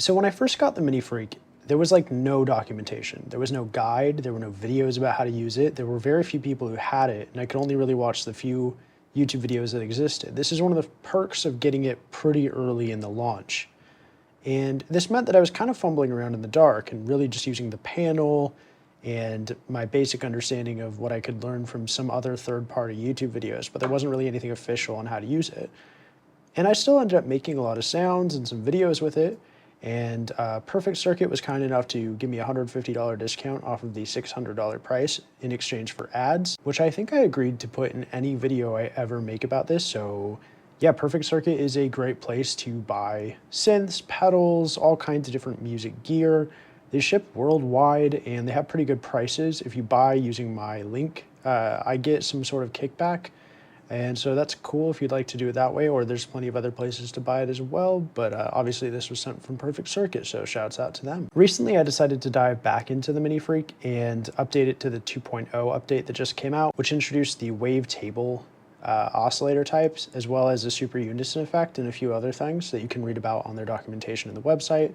So when I first got the MiniFreak, there was like no documentation. There was no guide. There were no videos about how to use it. There were very few people who had it, and I could only really watch the few YouTube videos that existed. This is one of the perks of getting it pretty early in the launch. And this meant that I was kind of fumbling around in the dark and really just using the panel and my basic understanding of what I could learn from some other third-party YouTube videos, but there wasn't really anything official on how to use it. And I still ended up making a lot of sounds and some videos with it, and Perfect Circuit was kind enough to give me a $150 discount off of the $600 price in exchange for ads, which I think I agreed to put in any video I ever make about this. So yeah, Perfect Circuit is a great place to buy synths, pedals, all kinds of different music gear. They ship worldwide and they have pretty good prices. If you buy using my link, I get some sort of kickback. And so that's cool if you'd like to do it that way, or there's plenty of other places to buy it as well. But obviously this was sent from Perfect Circuit, so shouts out to them. Recently, I decided to dive back into the MiniFreak and update it to the 2.0 update that just came out, which introduced the wavetable oscillator types, as well as a super unison effect and a few other things that you can read about on their documentation in the website.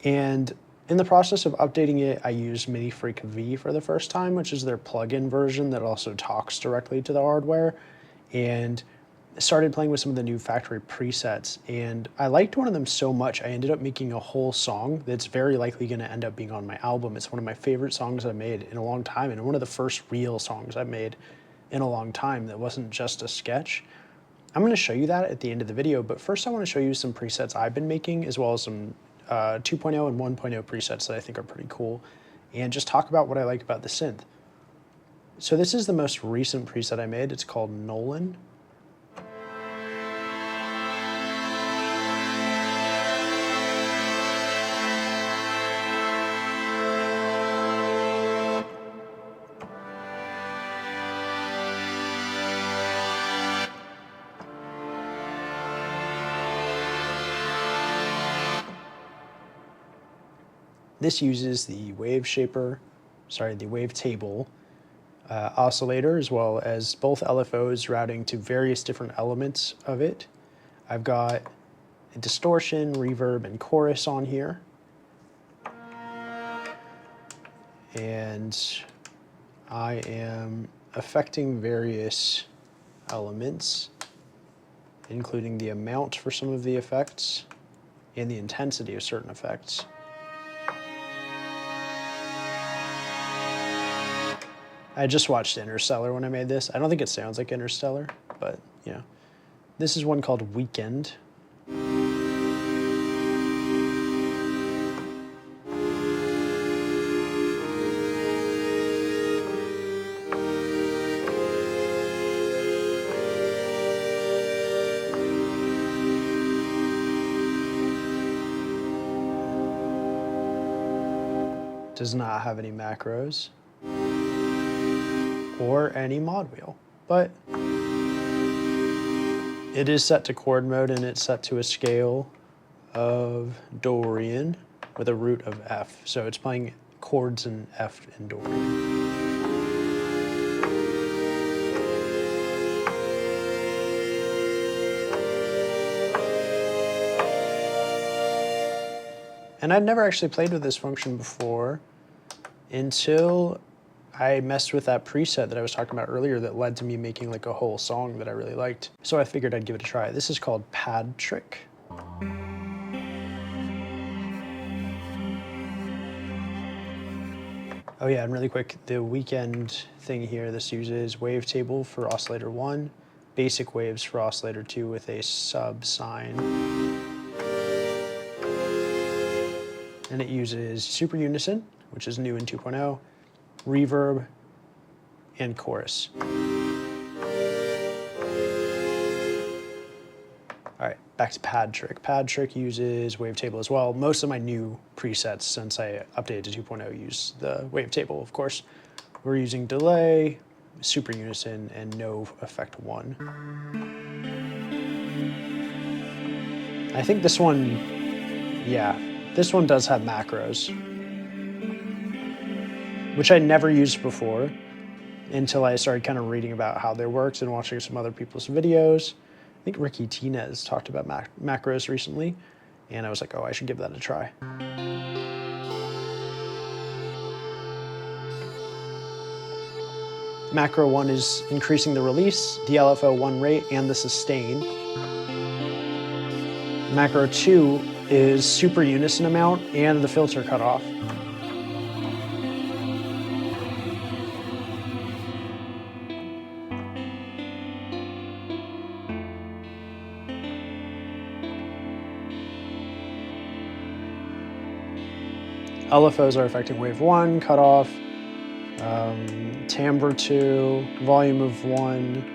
And in the process of updating it, I used MiniFreak V for the first time, which is their plugin version that also talks directly to the hardware, and started playing with some of the new factory presets. And I liked one of them so much, I ended up making a whole song that's very likely going to end up being on my album. It's one of my favorite songs I've made in a long time, and one of the first real songs I've made in a long time that wasn't just a sketch. I'm going to show you that at the end of the video, but first I want to show you some presets I've been making, as well as some 2.0 and 1.0 presets that I think are pretty cool, and just talk about what I like about the synth. So this is the most recent preset I made. It's called Nolan. This uses the wavetable oscillator, as well as both LFOs routing to various different elements of it. I've got a distortion, reverb, and chorus on here. And I am affecting various elements, including the amount for some of the effects and the intensity of certain effects. I just watched Interstellar when I made this. I don't think it sounds like Interstellar, but you know. This is one called Weekend. Does not have any macros or any mod wheel, but it is set to chord mode, and it's set to a scale of Dorian with a root of F. So it's playing chords in F and Dorian. And I'd never actually played with this function before until I messed with that preset that I was talking about earlier that led to me making like a whole song that I really liked. So I figured I'd give it a try. This is called Pad Trick. Oh yeah, and really quick, the Weekend thing here, this uses wavetable for oscillator 1, basic waves for oscillator 2 with a sub sign. And it uses super unison, which is new in 2.0, reverb, and chorus. All right, back to Pad Trick. Pad Trick uses wavetable as well. Most of my new presets since I updated to 2.0 use the wavetable, of course. We're using delay, super unison, and no effect 1. I think this one, yeah, this one does have macros, which I never used before until I started kind of reading about how they worked and watching some other people's videos. I think Ricky Tinez talked about macros recently. and I was like, oh, I should give that a try. Macro 1 is increasing the release, the LFO1 rate, and the sustain. Macro 2 is super unison amount and the filter cutoff. LFOs are affecting wave 1, cutoff, timbre 2, volume of 1.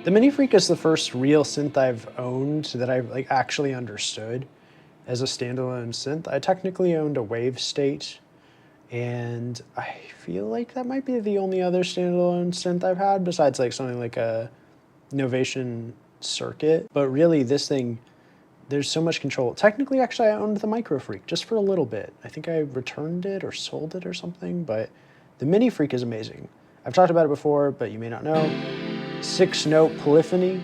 The MiniFreak is the first real synth I've owned that I've like actually understood as a standalone synth. I technically owned a Wave State, and I feel like that might be the only other standalone synth I've had besides like something like a Novation Circuit. But really, this thing, there's so much control. Technically, actually, I owned the MicroFreak just for a little bit. I think I returned it or sold it or something, but the MiniFreak is amazing. I've talked about it before, but you may not know. 6-note polyphony.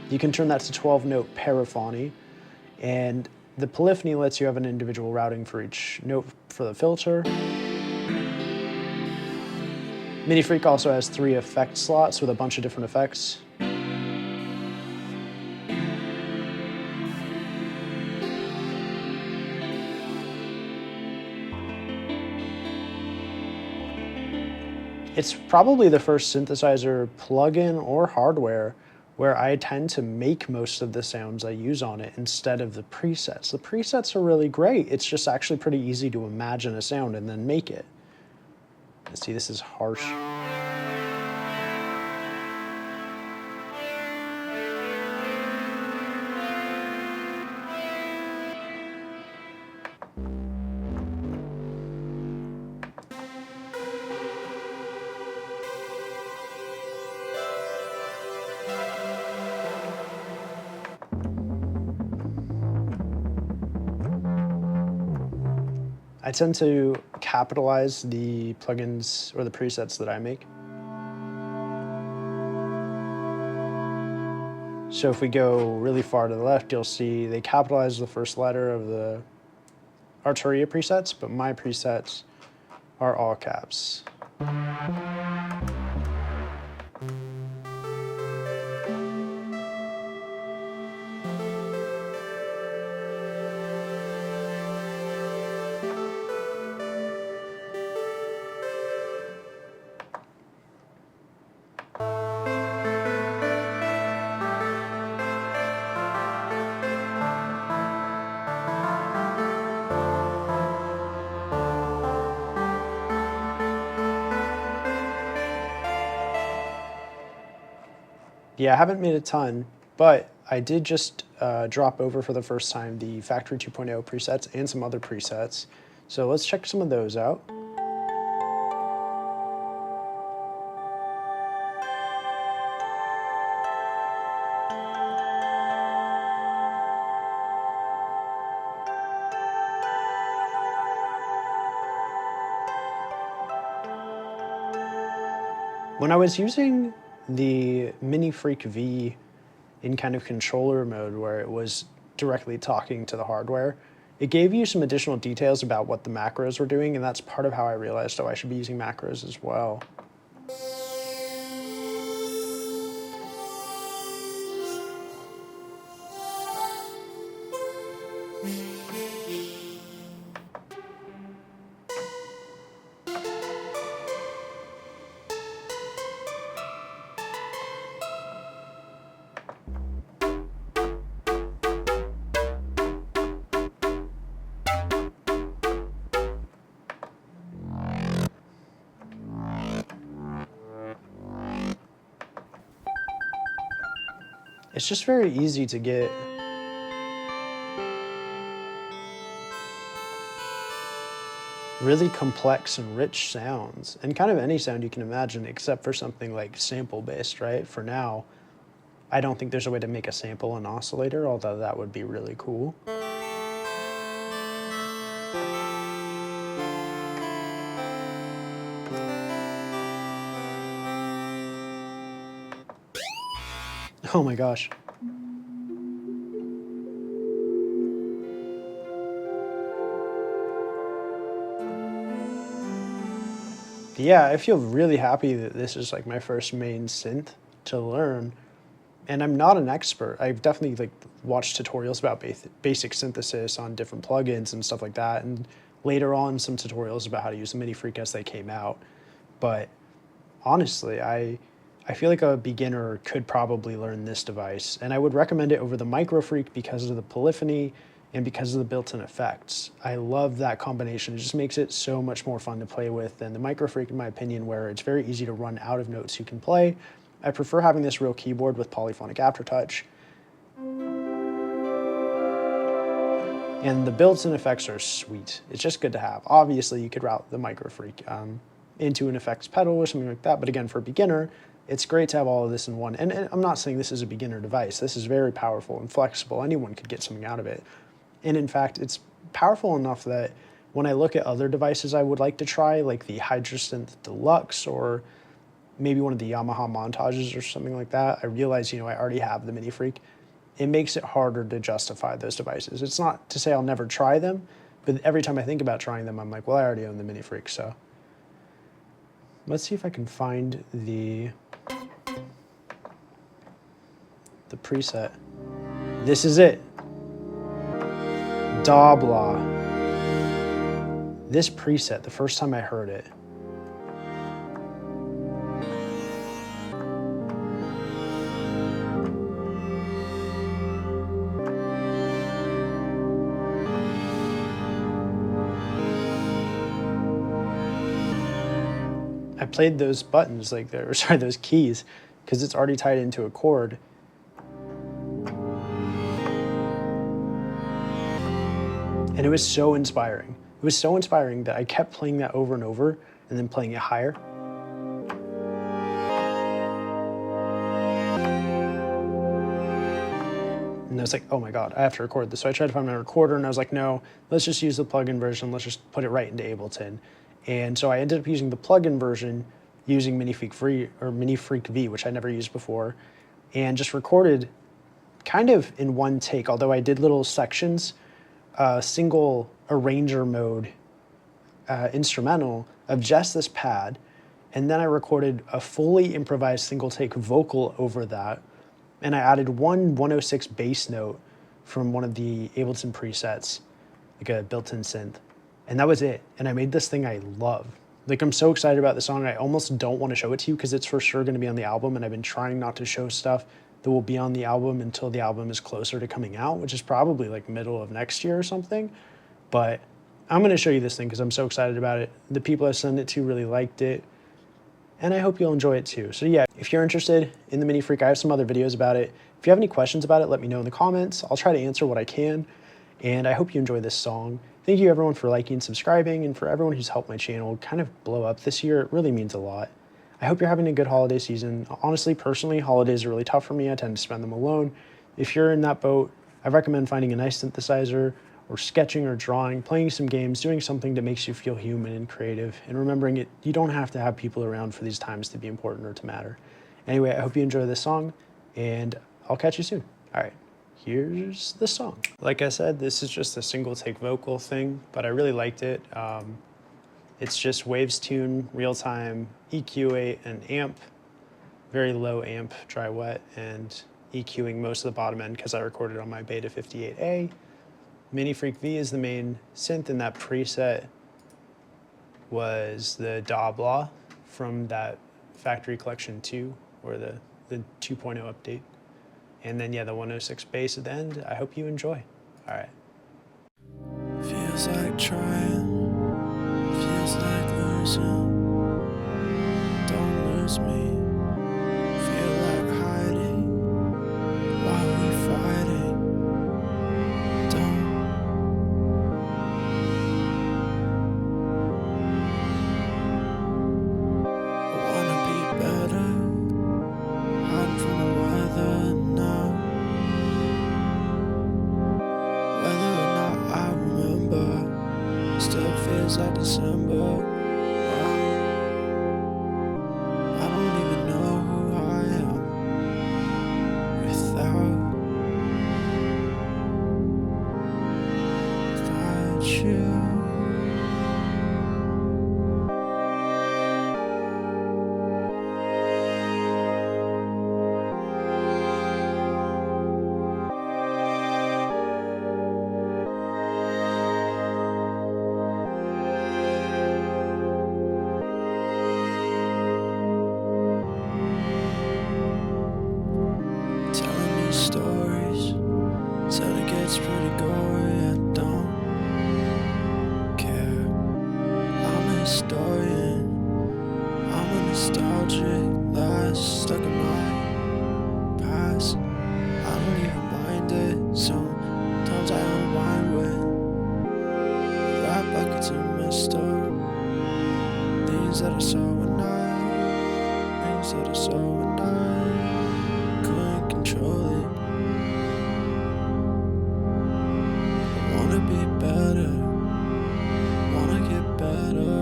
You can turn that to 12-note paraphony. And the polyphony lets you have an individual routing for each note for the filter. MiniFreak also has 3 effect slots with a bunch of different effects. It's probably the first synthesizer plugin or hardware where I tend to make most of the sounds I use on it instead of the presets. The presets are really great. It's just actually pretty easy to imagine a sound and then make it. Let's see, this is harsh. I tend to capitalize the plugins or the presets that I make. So if we go really far to the left, you'll see they capitalize the first letter of the Arturia presets, but my presets are all caps. Yeah, I haven't made a ton, but I did just drop over for the first time the Factory 2.0 presets and some other presets. So let's check some of those out. When I was using the MiniFreak V in kind of controller mode where it was directly talking to the hardware, it gave you some additional details about what the macros were doing, and that's part of how I realized, oh, I should be using macros as well. It's just very easy to get really complex and rich sounds, and kind of any sound you can imagine except for something like sample based, right? For now, I don't think there's a way to make a sample an oscillator, although that would be really cool. Oh my gosh. Yeah, I feel really happy that this is like my first main synth to learn. And I'm not an expert. I've definitely like watched tutorials about basic synthesis on different plugins and stuff like that. And later on some tutorials about how to use the MiniFreak as they came out. But honestly, I feel like a beginner could probably learn this device, and I would recommend it over the MicroFreak because of the polyphony and because of the built-in effects. I love that combination. It just makes it so much more fun to play with than the MicroFreak, in my opinion, where it's very easy to run out of notes you can play. I prefer having this real keyboard with polyphonic aftertouch. And the built-in effects are sweet. It's just good to have. Obviously, you could route the MicroFreak into an effects pedal or something like that, but again, for a beginner, it's great to have all of this in one. And I'm not saying this is a beginner device. This is very powerful and flexible. Anyone could get something out of it. And in fact, it's powerful enough that when I look at other devices I would like to try, like the Hydrasynth Deluxe or maybe one of the Yamaha montages or something like that, I realize, I already have the MiniFreak. It makes it harder to justify those devices. It's not to say I'll never try them, but every time I think about trying them, I'm like, well, I already own the MiniFreak, so. Let's see if I can find the preset. This is it. Dabla. This preset, the first time I heard it, I played those buttons like there, sorry, those keys, because it's already tied into a chord. And it was so inspiring. It was so inspiring that I kept playing that over and over and then playing it higher. And I was like, oh my God, I have to record this. So I tried to find my recorder and I was like, no, let's just use the plugin version. Let's just put it right into Ableton. And so I ended up using the plugin version using MiniFreak V, which I never used before, and just recorded kind of in one take, although I did little sections, single arranger mode instrumental of just this pad. And then I recorded a fully improvised single take vocal over that. And I added one 106 bass note from one of the Ableton presets, like a built-in synth. And that was it. And I made this thing I love. Like, I'm so excited about the song. I almost don't want to show it to you because it's for sure going to be on the album. And I've been trying not to show stuff that will be on the album until the album is closer to coming out, which is probably like middle of next year or something. But I'm going to show you this thing because I'm so excited about it. The people I sent it to really liked it. And I hope you'll enjoy it too. So yeah, if you're interested in the MiniFreak, I have some other videos about it. If you have any questions about it, let me know in the comments. I'll try to answer what I can. And I hope you enjoy this song. Thank you everyone for liking, subscribing, and for everyone who's helped my channel kind of blow up this year. It really means a lot. I hope you're having a good holiday season. Honestly, personally, holidays are really tough for me. I tend to spend them alone. If you're in that boat, I recommend finding a nice synthesizer or sketching or drawing, playing some games, doing something that makes you feel human and creative, and remembering it, you don't have to have people around for these times to be important or to matter. Anyway, I hope you enjoy this song, and I'll catch you soon. All right, here's the song. Like I said, this is just a single take vocal thing, but I really liked it. It's just waves tune, real time, EQ8 and amp, very low amp, dry wet, and EQing most of the bottom end because I recorded on my Beta 58A. MiniFreak V is the main synth, and that preset was the Dabla from that Factory Collection 2, or the 2.0 update. And then, yeah, the 106 bass at the end. I hope you enjoy. All right. Feels like trying, feels like losing. Don't lose me. Feel like hiding, nostalgic lies stuck in my past. I don't even mind it. Sometimes I unwind with rap buckets in my store. Things that I saw when I couldn't control it. I wanna be better, wanna get better,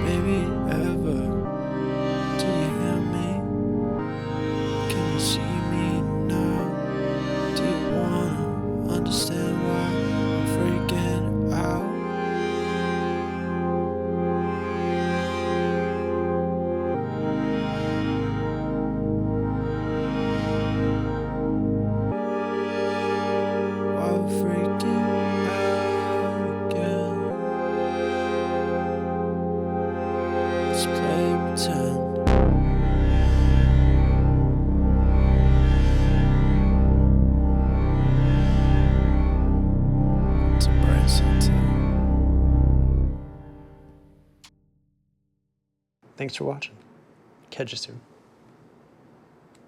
maybe ever. Do you hear me? Can you see me now? Do you wanna understand why I'm freaking out? While freaking out again. Let's play pretend. To embrace it too. Thanks for watching. Catch you soon.